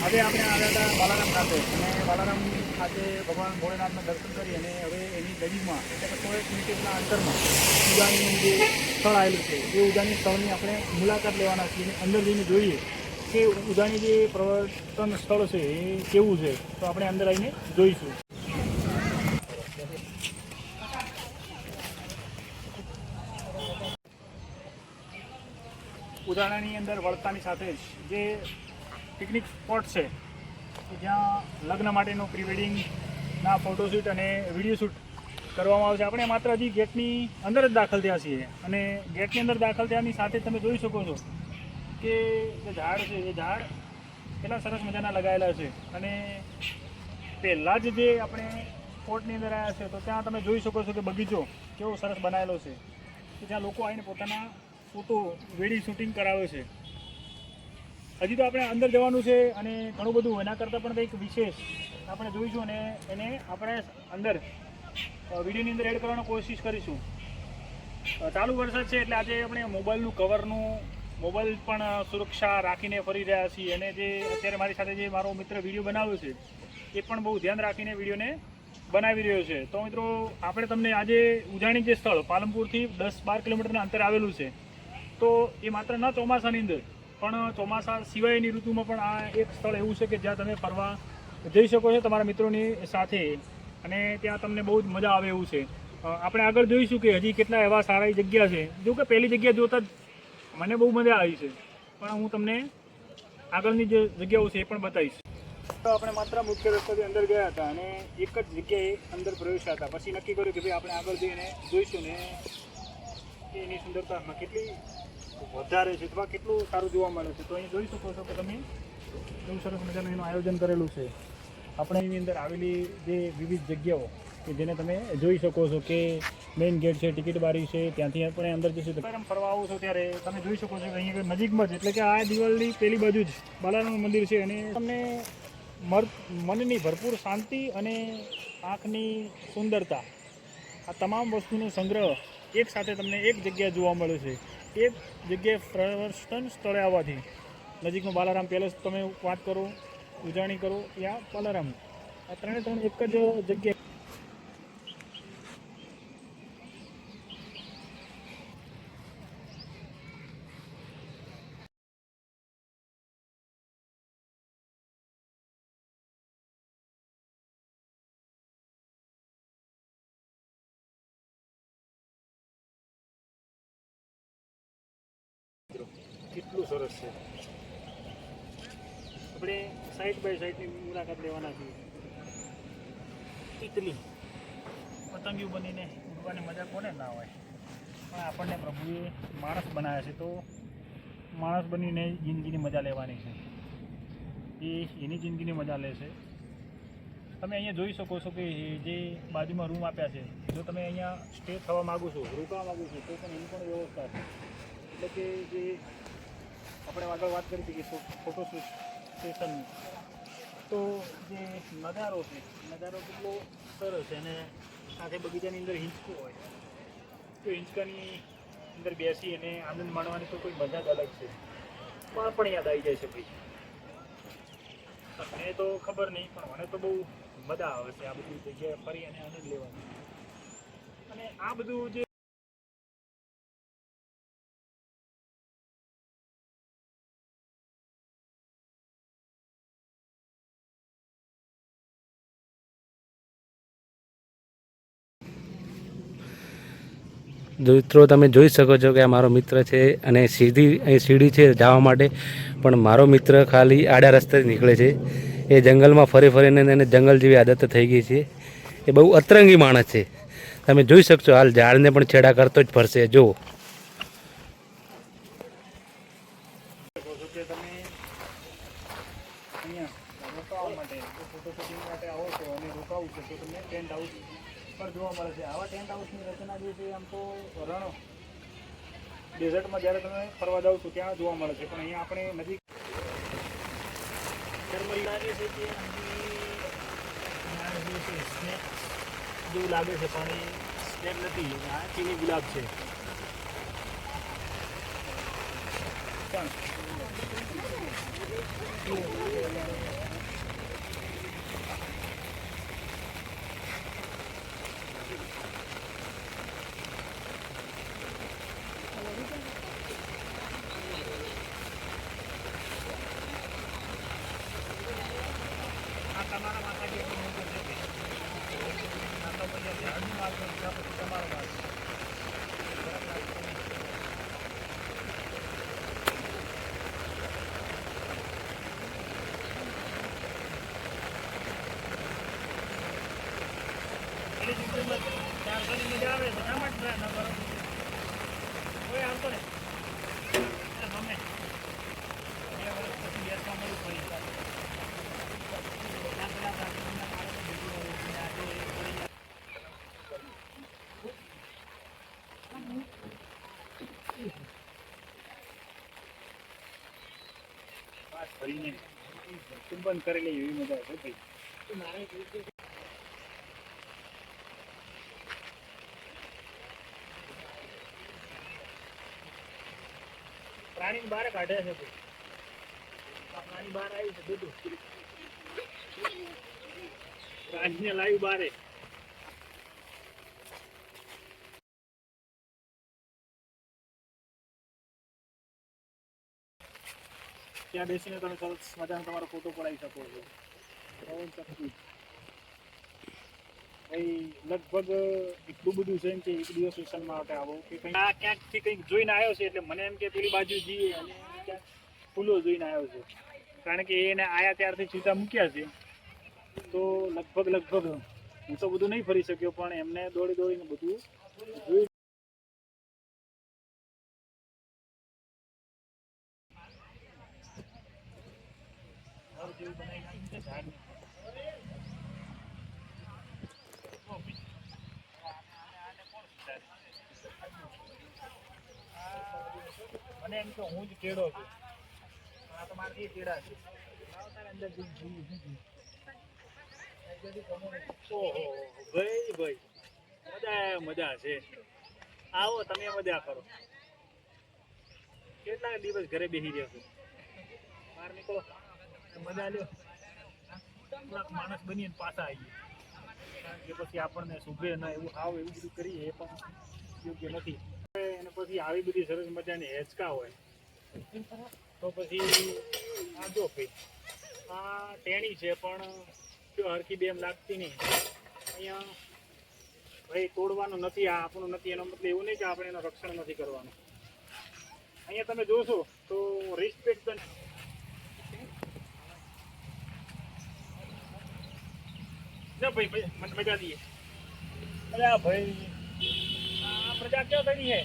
આજે આપણે આવ્યા હતા બાલારામ ખાતે અને બાલારામ ખાતે ભગવાન ભોળેનાથના દર્શન કરી અને હવે એની નજીકમાં એટલે કે 100 મીટરના અંતરમાં ઉજાણીનું જે સ્થળ આવેલું છે એ ઉજાણી સ્થળની આપણે મુલાકાત લેવાના છીએ અને અંદર જઈને જોઈએ કે ઉજાણી જે પ્રવર્તન સ્થળ છે એ કેવું છે. તો આપણે અંદર આવીને જોઈશું. ઉજાણાની અંદર વળતાની સાથે જ જે પિકનિક સ્પોટ છે જ્યાં લગ્ન માટેનું પ્રી વેડિંગના ફોટોશૂટ અને વિડીયો શૂટ કરવામાં આવે છે. આપણે માત્ર હજી ગેટની અંદર જ દાખલ થયા છીએ અને ગેટની અંદર દાખલ થયાની સાથે તમે જોઈ શકો છો કે જે ઝાડ છે એ ઝાડ કેટલા સરસ મજાના લગાવેલા છે અને પહેલાં જ જે આપણે સ્પોટની અંદર આવ્યા છે તો ત્યાં તમે જોઈ શકો છો કે બગીચો કેવો સરસ બનાવેલો છે કે જ્યાં લોકો આવીને પોતાના ફોટો વેડિંગ શૂટિંગ કરાવે છે. હજી તો આપણે અંદર જવાનું છે અને ઘણું બધું એના કરતાં પણ કંઈક વિશેષ આપણે જોઈશું અને એને આપણે અંદર વિડીયોની અંદર એડ કરવાનો કોશિશ કરીશું. ચાલુ વરસાદ છે એટલે આજે આપણે મોબાઈલનું કવરનું મોબાઈલ પણ સુરક્ષા રાખીને ફરી રહ્યા છીએ અને જે અત્યારે મારી સાથે જે મારો મિત્ર વિડીયો બનાવ્યો છે એ પણ બહુ ધ્યાન રાખીને વિડીયોને બનાવી રહ્યો છે. તો મિત્રો આપણે તમને આજે ઉજાણી જે સ્થળ પાલનપુરથી 10-12 કિલોમીટરના અંતર આવેલું છે તો એ માત્ર ન ચોમાસાની અંદર પણ ચોમાસા સિવાયની ઋતુમાં પણ આ એક સ્થળ એવું છે કે જ્યાં તમે ફરવા જઈ શકો છો તમારા મિત્રોની સાથે અને ત્યાં તમને બહુ જ મજા આવે એવું છે. આપણે આગળ જોઈશું કે હજી કેટલા એવા સારા જગ્યા છે. જો કે પહેલી જગ્યા જોતા જ મને બહુ મજા આવી છે પણ હું તમને આગળની જે જગ્યાઓ છે એ પણ બતાવીશ. તો આપણે માત્ર મુખ્ય રસ્તાથી અંદર ગયા હતા અને એક જ જગ્યાએ અંદર પ્રવેશ્યા હતા. પછી નક્કી કર્યું કે ભાઈ આપણે આગળ જઈને જોઈશું ને એની સુંદરતામાં કેટલી વધારે છે અથવા કેટલું સારું જોવા મળે છે. તો અહીં જોઈ શકો છો કે તમે એવું સરસ મજાનું એનું આયોજન કરેલું છે. આપણે એની અંદર આવેલી જે વિવિધ જગ્યાઓ કે જેને તમે જોઈ શકો છો કે મેઇન ગેટ છે, ટિકિટ બારી છે, ત્યાંથી આપણે અંદર જઈશું. ફરવા આવો છો ત્યારે તમે જોઈ શકો છો કે અહીંયા નજીકમાં જ એટલે કે આ દિવાલની પેલી બાજુ જ બાલારામ મંદિર છે અને તમને મનની ભરપૂર શાંતિ અને આંખની સુંદરતા આ તમામ વસ્તુનો સંગ્રહ એક સાથે તમને એક જગ્યાએ જોવા મળે છે. એક જગ્યાએ પ્રદર્શન સ્થળે આવવાથી નજીકમાં બાલારામ પેલેસ તમે વાત કરો, ઉજાણી કરો યા બાલારામ, આ ત્રણે ત્રણ એક જ જગ્યાએ. કેટલું સરસ છે. આપણે સાઈડ બાય સાઈડની મુલાકાત લેવાના છીએ. તિતલી પતંગિયું બનીને ઉડવાની મજા કોને ના હોય પણ આપણને પ્રભુએ માણસ બનાવ્યા છે તો માણસ બનીને જિંદગીની મજા લેવાની છે. એ એની જિંદગીની મજા લેશે. તમે અહીંયા જોઈ શકો છો કે જે બાજુમાં રૂમ આપ્યા છે જો તમે અહીંયા સ્ટે થવા માગો છો, રોકાવા માગો છો તો પણ એની પણ વ્યવસ્થા છે. એટલે કે જે આપણે આગળ વાત કરી હતી કે ફોટોશૂટ સ્ટેશનની તો જે નજારો છે નજારો કેટલો સરસ છે અને સાથે બગીચાની અંદર હિંચકો હોય તો હિંચકાની અંદર બેસી અને આનંદ માણવાની તો કોઈ મજા જ અલગ છે. પણ યાદ આવી જાય છે ભાઈ. મને તો ખબર નહીં પણ મને તો બહુ મજા આવે છે આ બધી જગ્યાએ ફરી અને આનંદ લેવાની. અને આ બધું જે મિત્રો તમે જોઈ શકો છો કે આ મારો મિત્ર છે અને સીડી છે જવા માટે પણ મારો મિત્ર ખાલી આડા રસ્તે જ નીકળે છે. એ જંગલમાં ફરી ફરીને એને જંગલ જેવી આદત થઈ ગઈ છે. એ બહુ અતરંગી માણસ છે. તમે જોઈ શકશો હાલ ઝાડને પણ છેડા કરતો જ ફરશે. જો રોકાવા માટે ફોટો શૂટિંગ માટે આવો છો અને રોકાવું છે તો તમને ટેન્ટ હાઉસ પર જોવા મળે છે. આવા ટેન્ટ હાઉસની રચના જે છે આમ તો રણ ડેઝર્ટમાં જ્યારે તમે ફરવા જાઓ છો ત્યાં જોવા મળે છે પણ અહીંયા આપણે નજીક જર્મની લાગે છે કે સ્નેક જેવું લાગે છે પણ એ સ્નેક નથી, આ ચીની ગુલાબ છે. પણ તમારા માથા જેટલું મોટું છે કે આ તો પછી ઝાડનું માર્ગ પછી તમારો માર્ગ ચારસોની મજા આવે તો શા માટે ટ્રાય ન કરો કોઈ આવતો ને ગમે 2 વર્ષ પછી બેસવા મળ્યું ફરી પાસ ફરીને ચુંબન કરેલી એવી મજા આવે ભાઈ પ્રાણી બહાર કાઢે છે ભાઈ પ્રાણી બહાર આવ્યું છે બધું પ્રાણીને લાવ્યું બારે ત્યાં બેસીને તમે સરસ મજાનો તમારો ફોટો પડાવી શકો છો ભાઈ લગભગ એટલું બધું છે એમ કે એક દિવસ ટ્યુશનમાં માટે આવો કે કંઈ આ ક્યાંકથી કંઈક જોઈને આવ્યો છે એટલે મને એમ કે પેલી બાજુ જઈએ અને ક્યાંક ફૂલો જોઈને આવ્યો છે કારણ કે એને આયા ત્યારથી છૂટા મૂક્યા છે તો લગભગ હું તો બધું નહીં ફરી શક્યો પણ એમને દોડીને બધું જોઈ જેવું બનાવી નાખ્યું છે ઝાડને મને એમ તો હું જ કેળો છું આ તો મારે કેળા છે અંદર ઓહો ભાઈ મજા છે આવો તમે મજા કરો કેટલા દિવસ ઘરે બેસી રહ્યા છો બહાર નીકળો મજા લ્યો થોડાક માણસ બનીને પાછા આવીએ કારણ કે પછી આપણને શુભે ના એવું એવું બધું કરીએ એ પણ યોગ્ય નથી અને પછી આવી બધી સરસ મજાની હેચકા હોય તો પછી આ જો ભાઈ આ ટેણી છે પણ જો હરખી બેમ લાગતી નહીં અહીંયા ભાઈ તોડવાનું નથી આ આપણું નથી એનો મતલબ એવું નહીં કે આપણે એનું રક્ષણ નથી કરવાનું અહીંયા તમે જોશો તો રિસ્પેક્ટ ભાઈ મને મજા દઈએ અરે ભાઈ આ પ્રજા ક્યાં બની છે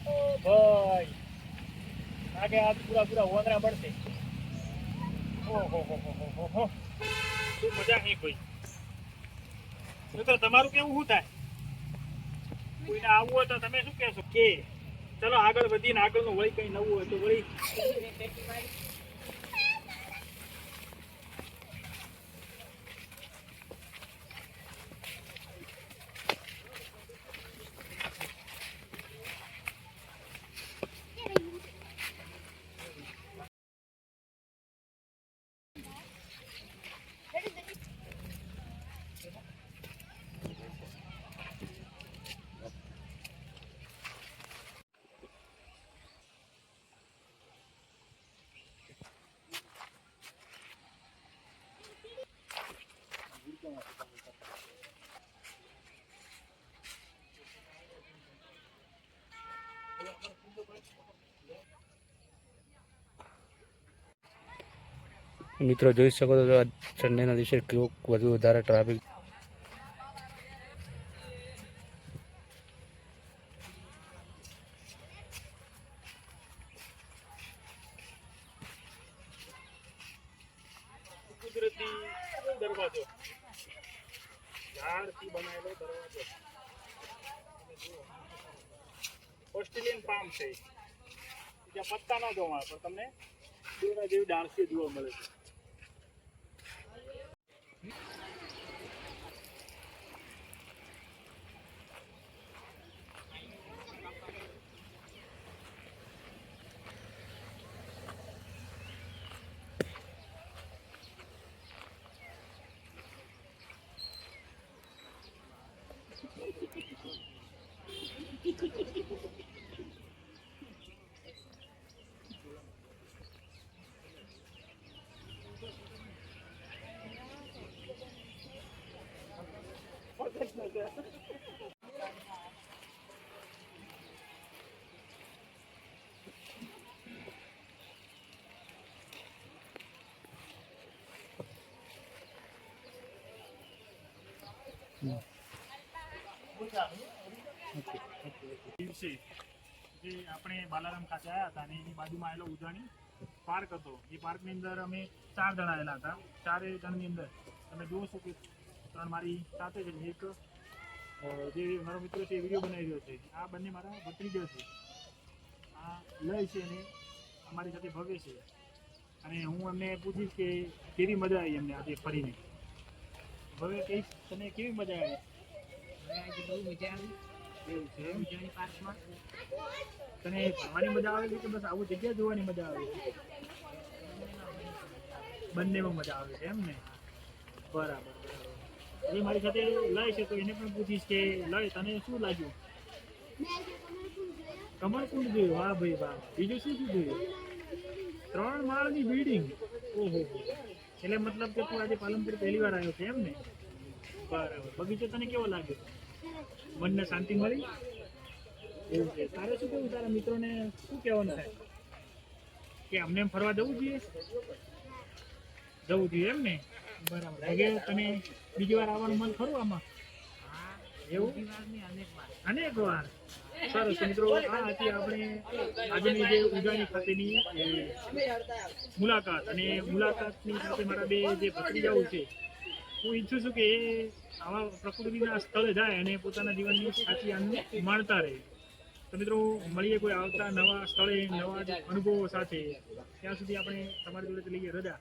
ઓ ભાઈ આગે આ પૂરા વોંદરા પડશે ઓહો શું મજા નહીં ભાઈ મિત્રો તમારું કેવું શું થાય કોઈને આવવું હોય તો તમે શું કહેશો કે ચલો આગળ વધીને આગળનું વળી કંઈ નવું હોય તો વળી મિત્રો જોઈ શકો છો સન્ડેના દિવસે કેવો વધુ વધારે ટ્રાફિક કુદરતી દરવાજો ઝાડથી બનાવેલો દરવાજો ઓસ્ટ્રેલિયન પામ છે જ્યાં પત્તા ન જોવા પણ તમને દોરા જેવી ડાળસી જોવા મળે છે દિવસે જે આપણે બાલારામ ખાતે આવ્યા હતા અને એની બાજુમાં આવેલો ઉજાણી પાર્ક હતો. એ પાર્કની અંદર અમે 4 જણા આવેલા હતા. 4 જણની અંદર તમે જુઓ છો કે 3 મારી સાથે છે. એક જે મારો મિત્ર છે એ વિડીયો બનાવી રહ્યો છે. આ બંને મારા ભત્રીજા છે. આ લય છે અને અમારી સાથે ભવ્ય છે. અને હું એમને પૂછીશ કે કેવી મજા આવી એમને આજે ફરીને. ભવ્ય કહીશ તને કેવી મજા આવી? આજે બહુ મજા આવી એવું છે એમ? ઉજાણી પાર્કમાં. તને ફરવાની મજા આવે છે કે બસ આવું જગ્યા જોવાની મજા આવે છે? બંનેમાં મજા આવે છે એમ ને? બરાબર બરાબર. હવે મારી સાથે લય છે તો એને પણ પૂછીશ કે લય તને શું લાગ્યું? કમળકુંડ જોયું? વાહ ભાઈ વાહ. બીજું શું શું જોયું? 3 માળની બિલ્ડિંગ. ઓહો. એટલે મતલબ કે તું આજે પાલનપુર પહેલી વાર આવ્યો છે એમ ને? બરાબર. બગીચો તને કેવો લાગ્યો? મનને શાંતિ મળી? એવું છે. તારે શું કહેવું? તારા મિત્રોને શું કહેવાનું થાય કે અમને એમ ફરવા જવું જોઈએ? જવું જોઈએ એમ ને? બરાબર. હવે તને બીજી વાર આવવાનું મન ખરું આમાં? હા એવું? બીજી વાર નહીં, અનેક વાર. અનેક વાર. સરસ. તો મિત્રો આ હતી આપણે આજની જે ઉજાણી ખાતેની મુલાકાત. અને મુલાકાતની સાથે મારા બે જે ભત્રીજાઓ છે, હું ઈચ્છું છું કે એ આવા પ્રકૃતિના સ્થળે જાય અને પોતાના જીવનની સાચી આનંદ માણતા રહે. તો મિત્રો મળીએ કોઈ આવતા નવા સ્થળે નવા જ અનુભવો સાથે. ત્યાં સુધી આપણે તમારી જોડે લઈએ રજા.